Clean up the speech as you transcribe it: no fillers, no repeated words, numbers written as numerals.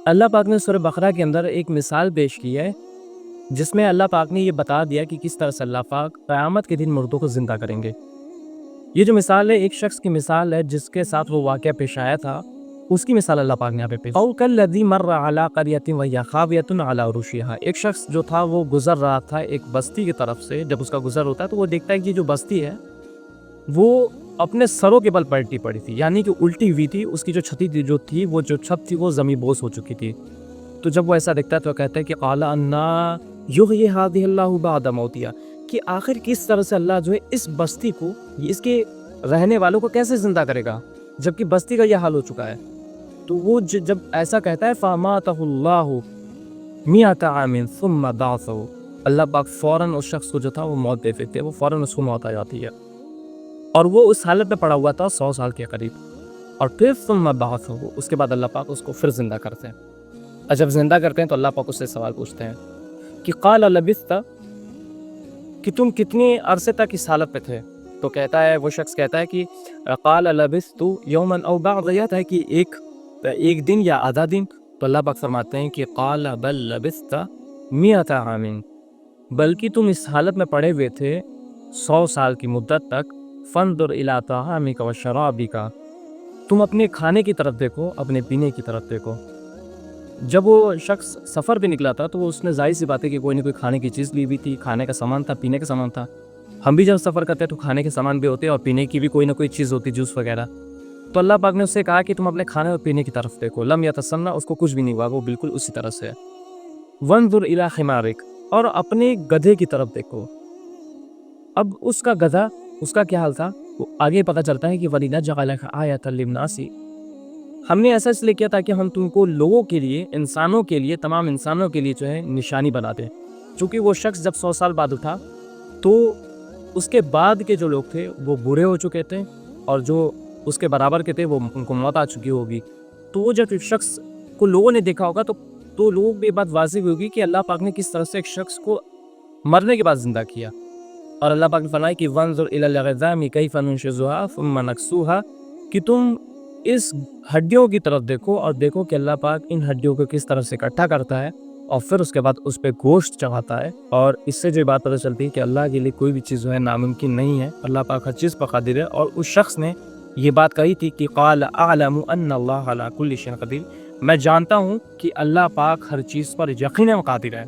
اللہ پاک نے سورہ بقرہ کے اندر ایک مثال پیش کی ہے جس میں اللہ پاک نے یہ بتا دیا کہ کس طرح سے اللہ پاک قیامت کے دن مردوں کو زندہ کریں گے۔ یہ جو مثال ہے ایک شخص کی مثال ہے جس کے ساتھ وہ واقعہ پیش آیا تھا، اس کی مثال اللہ پاک نے یہاں پہ پیش کی۔ او کالذی مر علی قریۃ وہی خاویۃ علی عروشہا، ایک شخص جو تھا وہ گزر رہا تھا ایک بستی کی طرف سے، جب اس کا گزر ہوتا ہے تو وہ دیکھتا ہے کہ یہ جو بستی ہے وہ اپنے سروں کے بل پلٹی پڑی تھی، یعنی کہ الٹی ہوئی تھی، اس کی جو چھتی تھی وہ جو چھت تھی وہ زمین بوس ہو چکی تھی۔ تو جب وہ ایسا دیکھتا ہے تو کہتا ہے کہ قال انا یحیی ہذہ اللہ بعد موتہا، کہ آخر کس طرح سے اللہ جو ہے اس بستی کو، اس کے رہنے والوں کو کیسے زندہ کرے گا جبکہ بستی کا یہ حال ہو چکا ہے۔ تو وہ جب ایسا کہتا ہے فاماتہ اللہ مئۃ عام ثم بعثہ، اللہ پاک فوراً اس شخص کو جو تھا وہ موت دے دیتے ہیں، وہ فوراً اس کو موت آ جاتی ہے، اور وہ اس حالت میں پڑا ہوا تھا 100 سال کے قریب، اور پھر ثم بعثہ، اس کے بعد اللہ پاک اس کو پھر زندہ کرتے ہیں۔ اور جب زندہ کرتے ہیں تو اللہ پاک اس سے سوال پوچھتے ہیں کہ قال لبثت، کہ تم کتنے عرصے تک اس حالت پہ تھے؟ تو کہتا ہے، وہ شخص کہتا ہے کہ قال لبثت یوما او بعض، یہ ہے کہ ایک دن یا آدھا دن۔ تو اللہ پاک فرماتے ہیں کہ قال بل لبثت مئۃ عام، بلکہ تم اس حالت میں پڑے ہوئے تھے 100 سال کی مدت تک۔ فانظر الی طعامک وشرابک، تم اپنے کھانے کی طرف دیکھو، اپنے پینے کی طرف دیکھو۔ جب وہ شخص سفر پہ نکلا تھا تو اس نے ظاہر سی بات ہے کہ کوئی نہ کوئی کھانے کی چیز لی ہوئی تھی، کھانے کا سامان تھا، پینے کا سامان تھا۔ ہم بھی جب سفر کرتے ہیں تو کھانے کے سامان بھی ہوتے ہیں اور پینے کی بھی کوئی نہ کوئی چیز ہوتی، جوس وغیرہ۔ تو اللہ پاک نے اس سے کہا کہ تم اپنے کھانے اور پینے کی طرف دیکھو، لم یتسنہ، اس کو کچھ بھی نہیں ہوا، وہ بالکل اسی طرح سے ہے۔ وانظر الی حمارک، اور اپنے گدھے کی طرف دیکھو۔ اب اس کا گدھا، اس کا کیا حال تھا، وہ آگے پتہ چلتا ہے کہ وَلِنَجْعَلَکَ آیَةً لِلنَّاسِ، ہم نے ایسا اس لیے کیا تاکہ ہم تم کو لوگوں کے لیے، انسانوں کے لیے، تمام انسانوں کے لیے جو ہے نشانی بنا دیں۔ چونکہ وہ شخص جب 100 سال بعد اٹھا تو اس کے بعد کے جو لوگ تھے وہ برے ہو چکے تھے، اور جو اس کے برابر کے تھے وہ ان کو موت آ چکی ہوگی۔ تو وہ جب شخص کو لوگوں نے دیکھا ہوگا تو لوگوں کو یہ بات واضح ہوگی کہ اللہ پاک نے کس طرح سے ایک شخص کو مرنے کے بعد زندہ کیا۔ اور اللہ پاک نے فرمایا کہ وانظر الی العظام کیف ننشزها ثم نکسوها، کہ تم اس ہڈیوں کی طرف دیکھو اور دیکھو کہ اللہ پاک ان ہڈیوں کو کس طرح سے اکٹھا کرتا ہے اور پھر اس کے بعد اس پہ گوشت چڑھاتا ہے۔ اور اس سے جو بات پتہ چلتی ہے کہ اللہ کے لیے کوئی بھی چیز جو ہے ناممکن نہیں ہے، اللہ پاک ہر چیز پر قادر ہے۔ اور اس شخص نے یہ بات کہی تھی کہ قال اعلم ان اللہ علی کل شیء قدیر، میں جانتا ہوں کہ اللہ پاک ہر چیز پر یقیناً قادر ہے۔